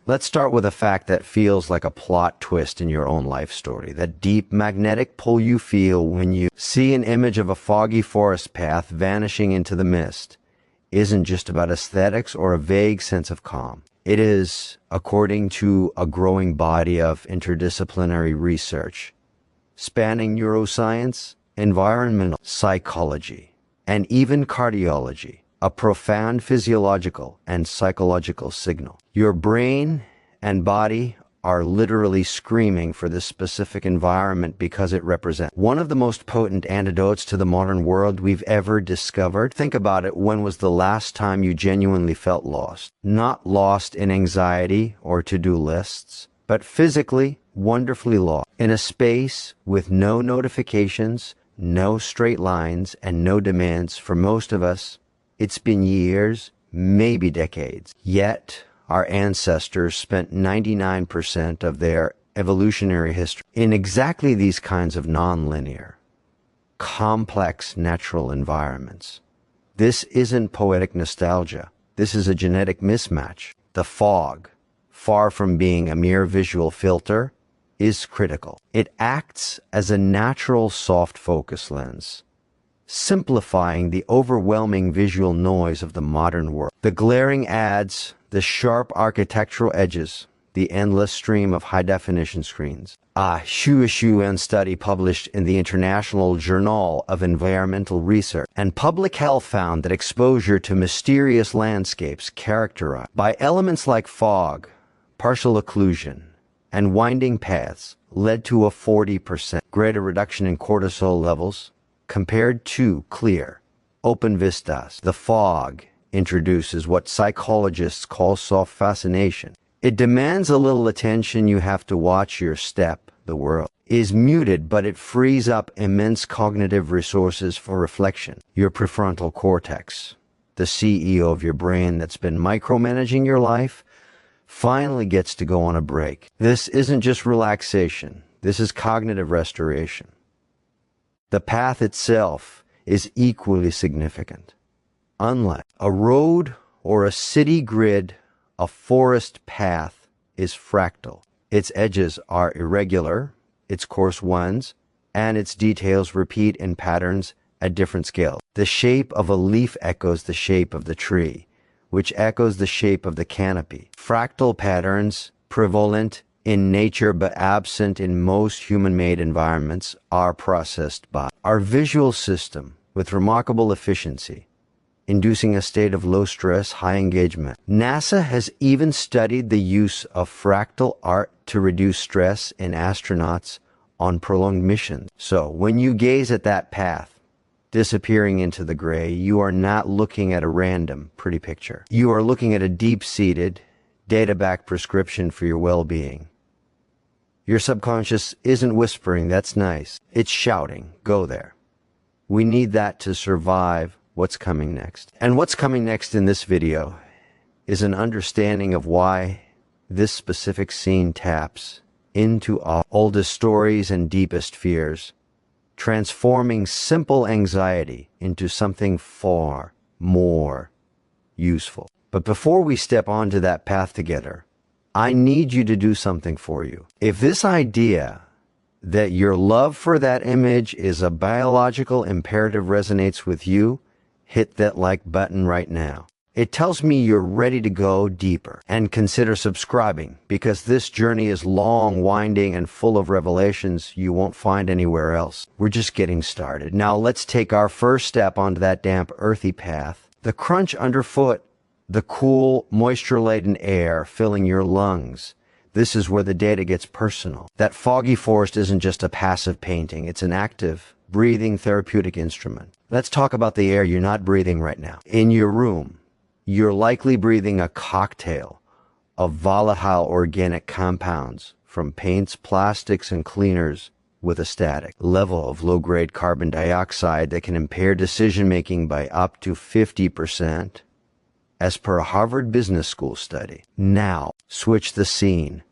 Let's start with a fact that feels like a plot twist in your own life story. That deep magnetic pull you feel when you see an image of a foggy forest path vanishing into the mist isn't just about aesthetics or a vague sense of calm. It is, according to a growing body of interdisciplinary research, spanning neuroscience, environmental psychology, and even cardiology, a profound physiological and psychological signal. Your brain and body are literally screaming for this specific environment because it represents one of the most potent antidotes to the modern world we've ever discovered. Think about it. When was the last time you genuinely felt lost? Not lost in anxiety or to-do lists, but physically, wonderfully lost. In a space with no notifications, no straight lines, and no demands. For most of us, it's been years, maybe decades. Yet, our ancestors spent 99% of their evolutionary history in exactly these kinds of nonlinear, complex natural environments. This isn't poetic nostalgia. This is a genetic mismatch. The fog, far from being a mere visual filter, is critical. It acts as a natural soft focus lens, simplifying the overwhelming visual noise of the modern world. The glaring ads, the sharp architectural edges, the endless stream of high-definition screens. A Shuishuan study published in the International Journal of Environmental Research and Public Health found that exposure to mysterious landscapes characterized by elements like fog, partial occlusion, and winding paths led to a 40% greater reduction in cortisol levels compared to clear, open vistas. The fog introduces what psychologists call soft fascination. It demands a little attention. You have to watch your step. The world is muted, but it frees up immense cognitive resources for reflection. Your prefrontal cortex, the CEO of your brain that's been micromanaging your life, finally gets to go on a break. This isn't just relaxation. This is cognitive restoration. The path itself is equally significant. Unlike a road or a city grid, a forest path is fractal. Its edges are irregular, its coarse ones, and its details repeat in patterns at different scales. The shape of a leaf echoes the shape of the tree, which echoes the shape of the canopy. Fractal patterns, prevalent in nature but absent in most human-made environments, are processed by our visual system with remarkable efficiency, inducing a state of low stress, high engagement. NASA has even studied the use of fractal art to reduce stress in astronauts on prolonged missions. So, when you gaze at that path, disappearing into the gray, you are not looking at a random, pretty picture. You are looking at a deep-seated, data-backed prescription for your well-being. Your subconscious isn't whispering, "That's nice." It's shouting, "Go there." We need that to survive what's coming next. And what's coming next in this video is an understanding of why this specific scene taps into our oldest stories and deepest fears, transforming simple anxiety into something far more useful. But before we step onto that path together, I need you to do something for you. If this idea that your love for that image is a biological imperative resonates with you, hit that like button right now. It tells me you're ready to go deeper. And consider subscribing, because this journey is long, winding, and full of revelations you won't find anywhere else. We're just getting started. Now let's take our first step onto that damp, earthy path. The crunch underfoot, the cool, moisture-laden air filling your lungs. This is where the data gets personal. That foggy forest isn't just a passive painting. It's an active, breathing, therapeutic instrument. Let's talk about the air you're not breathing right now. In your room, you're likely breathing a cocktail of volatile organic compounds, from paints, plastics, and cleaners, with a static level of low-grade carbon dioxide that can impair decision-making by up to 50%, as per a Harvard Business School study. Now, switch the scene.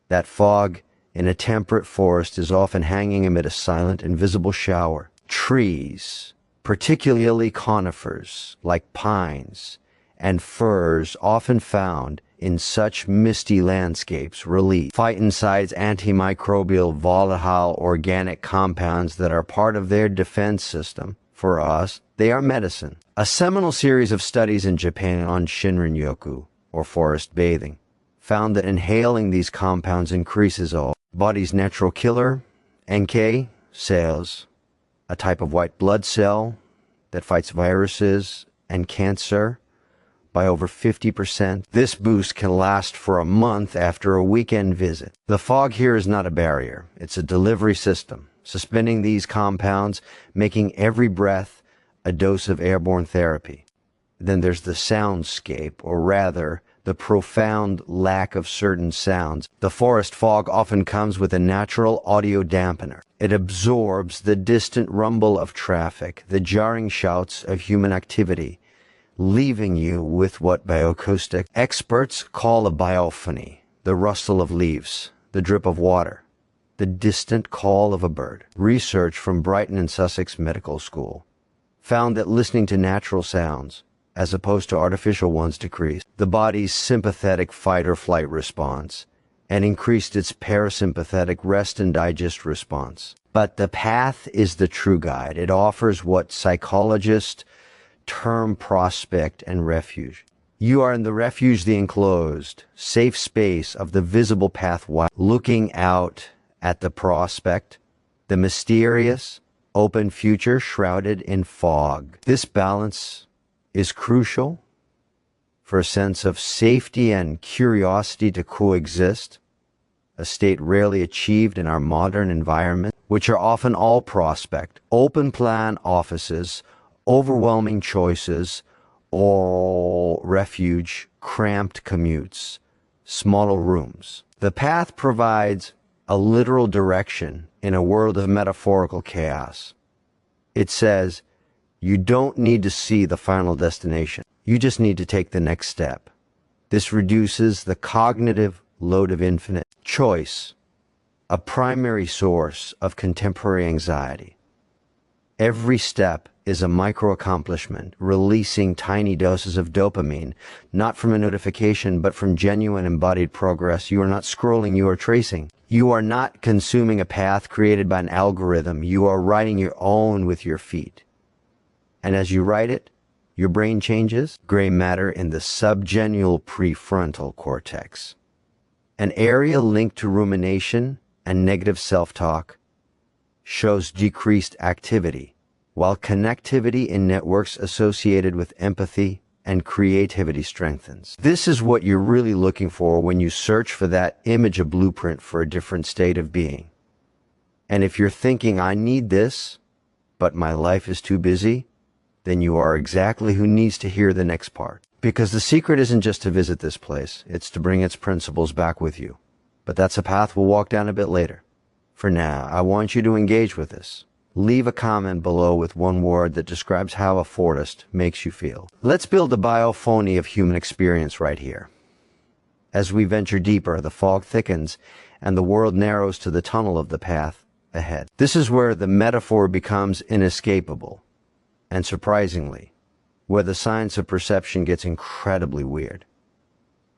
That fog in a temperate forest is often hanging amid a silent, invisible shower. Trees, particularly conifers like pines and furs often found in such misty landscapes release phytoncides, antimicrobial, volatile organic compounds that are part of their defense system. For us, they are medicine. A seminal series of studies in Japan on Shinrin-yoku, or forest bathing, found that inhaling these compounds increases our body's natural killer, NK cells, a type of white blood cell that fights viruses and cancer, by over 50%. This boost can last for a month after a weekend visit. The fog here is not a barrier, it's a delivery system, suspending these compounds, making every breath a dose of airborne therapy. Then there's the soundscape, or rather, the profound lack of certain sounds. The forest fog often comes with a natural audio dampener. It absorbs the distant rumble of traffic, the jarring shouts of human activity, leaving you with what bioacoustic experts call a biophony, the rustle of leaves, the drip of water, the distant call of a bird. Research from Brighton and Sussex Medical School found that listening to natural sounds, as opposed to artificial ones, decreased the body's sympathetic fight-or-flight response and increased its parasympathetic rest and digest response. But the path is the true guide. It offers what psychologists term prospect and refuge. You are in the refuge, the enclosed, safe space of the visible path, while looking out at the prospect, the mysterious, open future shrouded in fog. This balance is crucial for a sense of safety and curiosity to coexist, a state rarely achieved in our modern environment, which are often all prospect, open plan offices, overwhelming choices, or refuge, cramped commutes, smaller rooms. The path provides a literal direction in a world of metaphorical chaos. It says, you don't need to see the final destination. You just need to take the next step. This reduces the cognitive load of infinite choice, a primary source of contemporary anxiety. Every step is a micro-accomplishment, releasing tiny doses of dopamine, not from a notification, but from genuine embodied progress. You are not scrolling, you are tracing. You are not consuming a path created by an algorithm. You are writing your own with your feet. And as you write it, your brain changes. Gray matter in the subgenual prefrontal cortex, an area linked to rumination and negative self-talk, shows decreased activity, while connectivity in networks associated with empathy and creativity strengthens. This is what you're really looking for when you search for that image, a blueprint for a different state of being. And if you're thinking, I need this, but my life is too busy, then you are exactly who needs to hear the next part. Because the secret isn't just to visit this place, it's to bring its principles back with you. But that's a path we'll walk down a bit later. For now, I want you to engage with this. Leave a comment below with one word that describes how a forest makes you feel. Let's build a biophony of human experience right here. As we venture deeper, the fog thickens and the world narrows to the tunnel of the path ahead. This is where the metaphor becomes inescapable, and surprisingly, where the science of perception gets incredibly weird.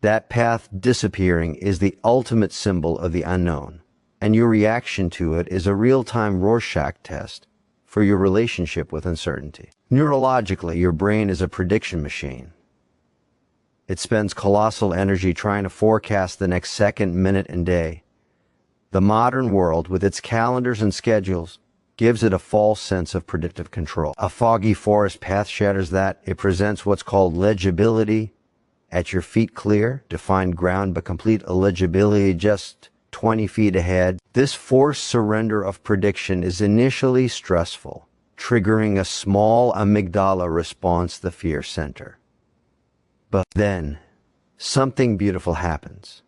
That path disappearing is the ultimate symbol of the unknown, and your reaction to it is a real-time Rorschach test for your relationship with uncertainty. Neurologically, your brain is a prediction machine. It spends colossal energy trying to forecast the next second, minute, and day. The modern world, with its calendars and schedules, gives it a false sense of predictive control. A foggy forest path shatters that. It presents what's called legibility at your feet, clear, defined ground, but complete illegibility just 20 feet ahead. This forced surrender of prediction is initially stressful, triggering a small amygdala response, the fear center. But then, something beautiful happens.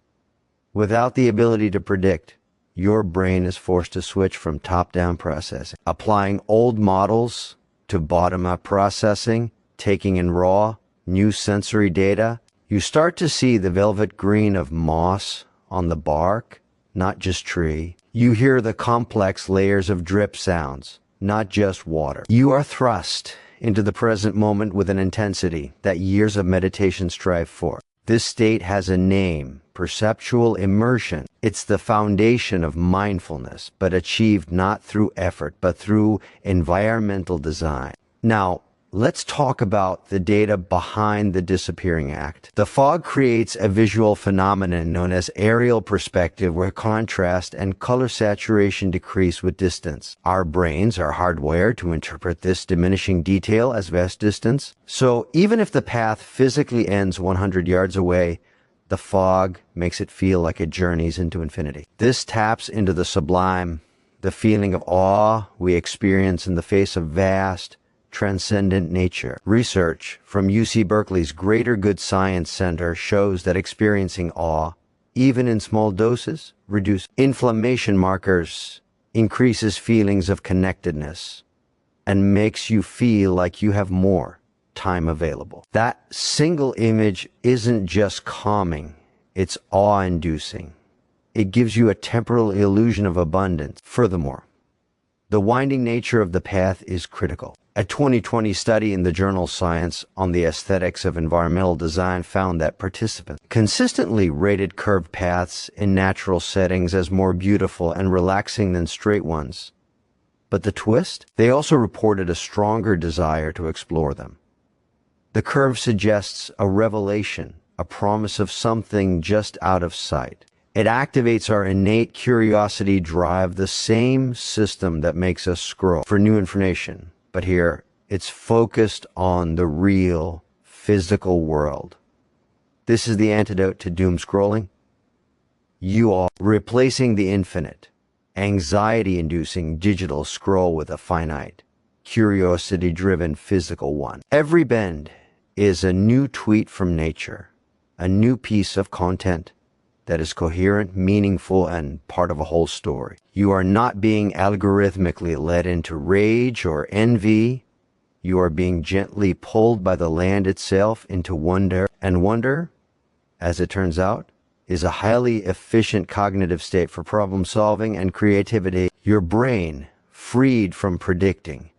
Without the ability to predict, your brain is forced to switch from top-down processing, applying old models to bottom-up processing, taking in raw, new sensory data. You start to see the velvet green of moss on the bark, not just tree. You hear the complex layers of drip sounds, not just water. You are thrust into the present moment with an intensity that years of meditation strive for. This state has a name: perceptual immersion. It's the foundation of mindfulness, but achieved not through effort, but through environmental design. Now, let's talk about the data behind the disappearing act. The fog creates a visual phenomenon known as aerial perspective, where contrast and color saturation decrease with distance. Our brains are hardwired to interpret this diminishing detail as vast distance. So even if the path physically ends 100 yards away, the fog makes it feel like it journeys into infinity. This taps into the sublime, the feeling of awe we experience in the face of vast, transcendent nature. Research from UC Berkeley's Greater Good Science Center shows that experiencing awe, even in small doses, reduces inflammation markers, increases feelings of connectedness, and makes you feel like you have more time available. That single image isn't just calming, it's awe-inducing. It gives you a temporal illusion of abundance. Furthermore, the winding nature of the path is critical. A 2020 study in the journal Science on the aesthetics of environmental design found that participants consistently rated curved paths in natural settings as more beautiful and relaxing than straight ones. But the twist? They also reported a stronger desire to explore them. The curve suggests a revelation, a promise of something just out of sight. It activates our innate curiosity drive, the same system that makes us scroll for new information. But here, it's focused on the real, physical world. This is the antidote to doom scrolling. You are replacing the infinite, anxiety-inducing digital scroll with a finite, curiosity-driven physical one. Every bend is a new tweet from nature, a new piece of content that is coherent, meaningful, and part of a whole story. You are not being algorithmically led into rage or envy. You are being gently pulled by the land itself into wonder. And wonder, as it turns out, is a highly efficient cognitive state for problem solving and creativity. Your brain, freed from predicting,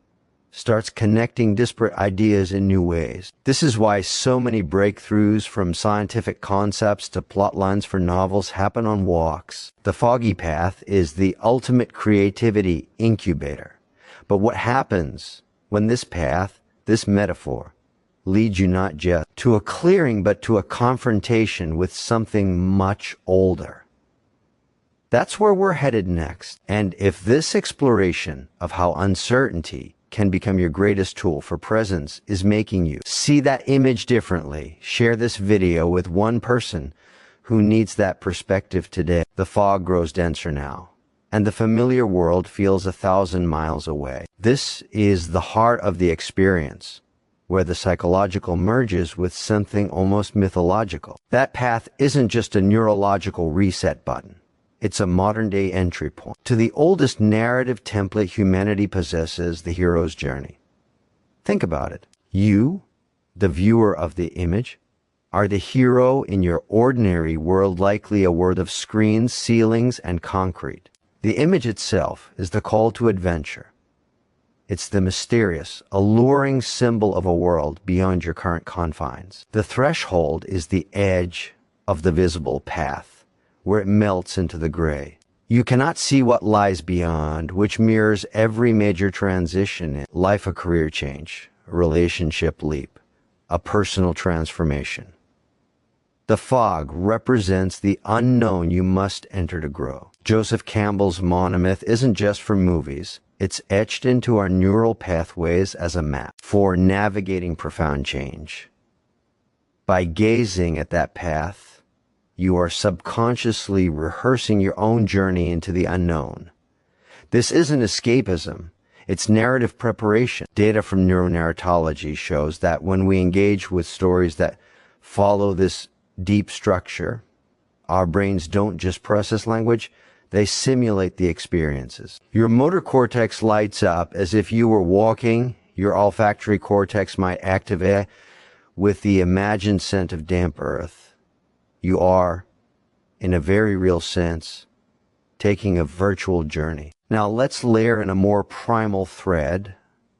starts connecting disparate ideas in new ways. This is why so many breakthroughs, from scientific concepts to plot lines for novels, happen on walks. The foggy path is the ultimate creativity incubator. But what happens when this path, this metaphor, leads you not just to a clearing, but to a confrontation with something much older? That's where we're headed next. And if this exploration of how uncertainty can become your greatest tool for presence is making you see that image differently, share this video with one person who needs that perspective today. The fog grows denser now, and the familiar world feels 1,000 miles away. This is the heart of the experience, where the psychological merges with something almost mythological. That path isn't just a neurological reset button. It's a modern-day entry point to the oldest narrative template humanity possesses: the hero's journey. Think about it. You, the viewer of the image, are the hero in your ordinary world, likely a world of screens, ceilings, and concrete. The image itself is the call to adventure. It's the mysterious, alluring symbol of a world beyond your current confines. The threshold is the edge of the visible path, where it melts into the gray. You cannot see what lies beyond, which mirrors every major transition in life: a career change, a relationship leap, a personal transformation. The fog represents the unknown you must enter to grow. Joseph Campbell's monomyth isn't just for movies. It's etched into our neural pathways as a map for navigating profound change. By gazing at that path, you are subconsciously rehearsing your own journey into the unknown. This isn't escapism, it's narrative preparation. Data from neuronarratology shows that when we engage with stories that follow this deep structure, our brains don't just process language, they simulate the experiences. Your motor cortex lights up as if you were walking. Your olfactory cortex might activate with the imagined scent of damp earth. You are, in a very real sense, taking a virtual journey. Now let's layer in a more primal thread,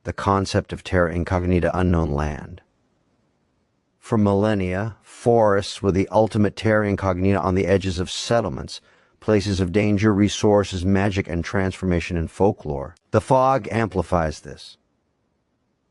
the concept of terra incognita, unknown land. For millennia, forests were the ultimate terra incognita on the edges of settlements, places of danger, resources, magic, and transformation in folklore. The fog amplifies this.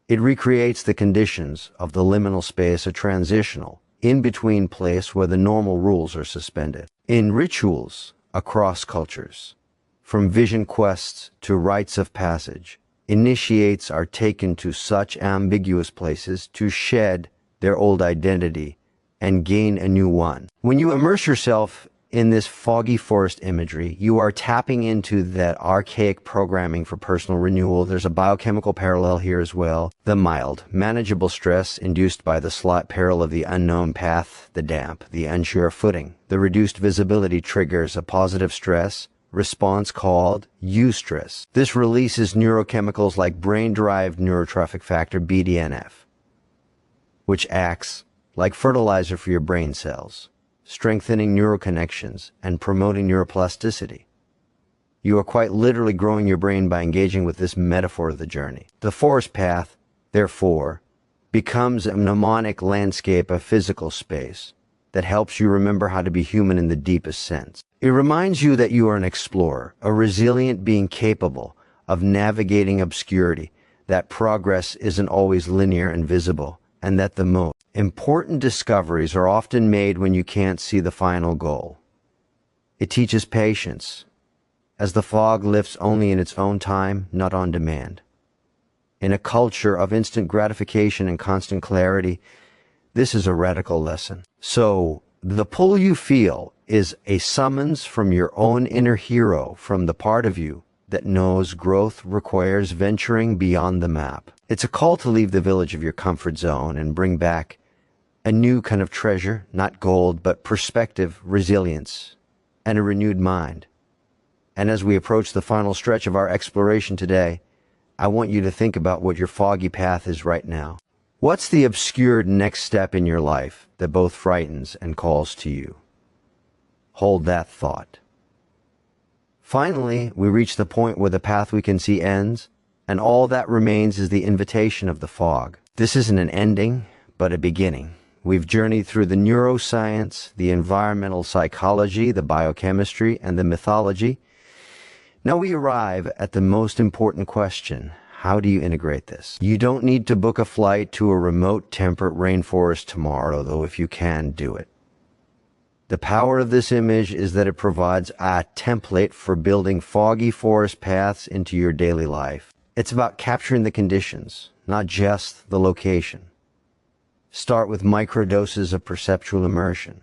It recreates the conditions of the liminal space, a transitional, in-between place where the normal rules are suspended. In rituals across cultures, from vision quests to rites of passage, initiates are taken to such ambiguous places to shed their old identity and gain a new one. When you immerse yourself in this foggy forest imagery, you are tapping into that archaic programming for personal renewal. There's a biochemical parallel here as well. The mild, manageable stress induced by the slight peril of the unknown path, the damp, the unsure footing. The reduced visibility triggers a positive stress response called eustress. This releases neurochemicals like brain-derived neurotrophic factor BDNF, which acts like fertilizer for your brain cells, strengthening neuroconnections and promoting neuroplasticity. You are quite literally growing your brain by engaging with this metaphor of the journey. The forest path, therefore, becomes a mnemonic landscape of physical space that helps you remember how to be human in the deepest sense. It reminds you that you are an explorer, a resilient being capable of navigating obscurity, that progress isn't always linear and visible, and that the most important discoveries are often made when you can't see the final goal. It teaches patience, as the fog lifts only in its own time, not on demand. In a culture of instant gratification and constant clarity, this is a radical lesson. So, the pull you feel is a summons from your own inner hero, from the part of you that knows growth requires venturing beyond the map. It's a call to leave the village of your comfort zone and bring back a new kind of treasure, not gold, but perspective, resilience, and a renewed mind. And as we approach the final stretch of our exploration today, I want you to think about what your foggy path is right now. What's the obscured next step in your life that both frightens and calls to you? Hold that thought. Finally, we reach the point where the path we can see ends, and all that remains is the invitation of the fog. This isn't an ending, but a beginning. We've journeyed through the neuroscience, the environmental psychology, the biochemistry, and the mythology. Now we arrive at the most important question. How do you integrate this? You don't need to book a flight to a remote temperate rainforest tomorrow, though if you can, do it. The power of this image is that it provides a template for building foggy forest paths into your daily life. It's about capturing the conditions, not just the location. Start with microdoses of perceptual immersion.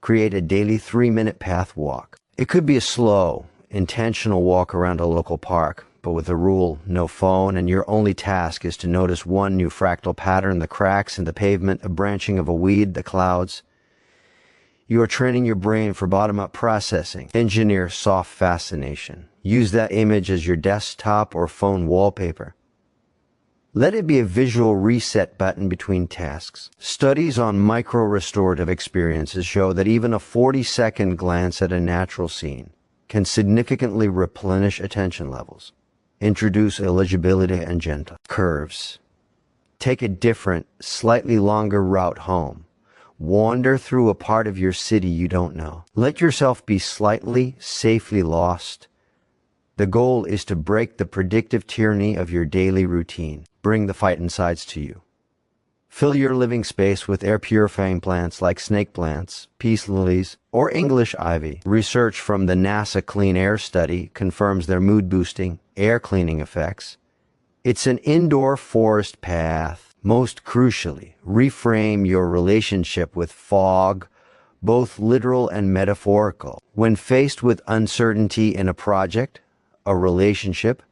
Create a daily 3-minute path walk. It could be a slow, intentional walk around a local park, but with a rule, no phone, and your only task is to notice one new fractal pattern, the cracks in the pavement, a branching of a weed, the clouds. You are training your brain for bottom-up processing. Engineer soft fascination. Use that image as your desktop or phone wallpaper. Let it be a visual reset button between tasks. Studies on micro-restorative experiences show that even a 40-second glance at a natural scene can significantly replenish attention levels. Introduce eligibility and gentle curves. Take a different, slightly longer route home. Wander through a part of your city you don't know. Let yourself be slightly, safely lost. The goal is to break the predictive tyranny of your daily routine. Bring the fight insides to you. Fill your living space with air-purifying plants like snake plants, peace lilies, or English ivy. Research from the NASA Clean Air Study confirms their mood-boosting, air-cleaning effects. It's an indoor forest path. Most crucially, reframe your relationship with fog, both literal and metaphorical. When faced with uncertainty in a project, a relationship,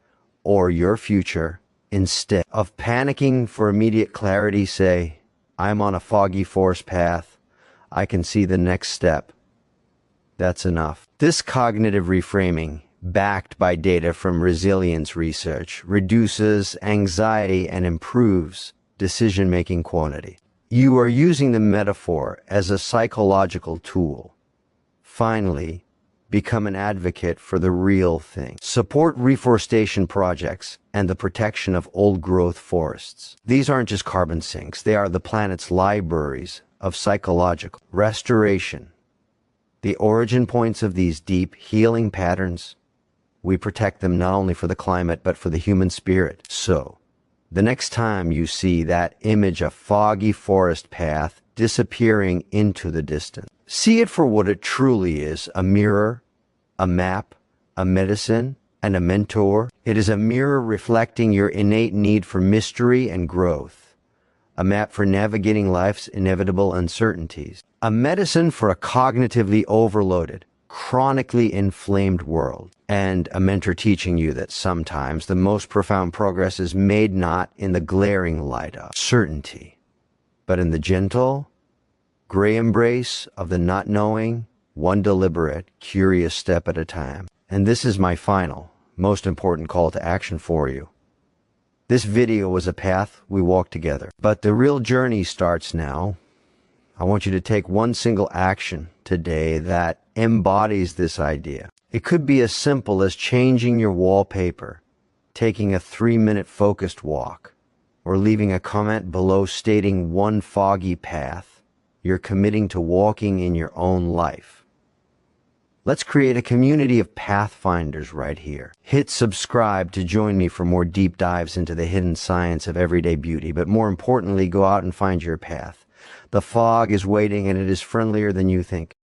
or your future, instead of panicking for immediate clarity, say, I'm on a foggy forest path. I can see the next step. That's enough. This cognitive reframing, backed by data from resilience research, reduces anxiety and improves decision-making quality. You are using the metaphor as a psychological tool. Finally, Become an advocate for the real thing. Support reforestation projects and the protection of old-growth forests. These aren't just carbon sinks. They are the planet's libraries of psychological restoration. The origin points of these deep healing patterns, we protect them not only for the climate, but for the human spirit. So, the next time you see that image of foggy forest path disappearing into the distance, see it for what it truly is: a mirror, a map, a medicine, and a mentor. It is a mirror reflecting your innate need for mystery and growth, a map for navigating life's inevitable uncertainties, a medicine for a cognitively overloaded, chronically inflamed world, and a mentor teaching you that sometimes the most profound progress is made not in the glaring light of certainty, but in the gentle, gray embrace of the not knowing, one deliberate, curious step at a time. And this is my final, most important call to action for you. This video was a path we walked together, but the real journey starts now. I want you to take one single action today that embodies this idea. It could be as simple as changing your wallpaper, taking a 3-minute focused walk, or leaving a comment below stating one foggy path you're committing to walking in your own life. Let's create a community of pathfinders right here. Hit subscribe to join me for more deep dives into the hidden science of everyday beauty, but more importantly, go out and find your path. The fog is waiting, and it is friendlier than you think.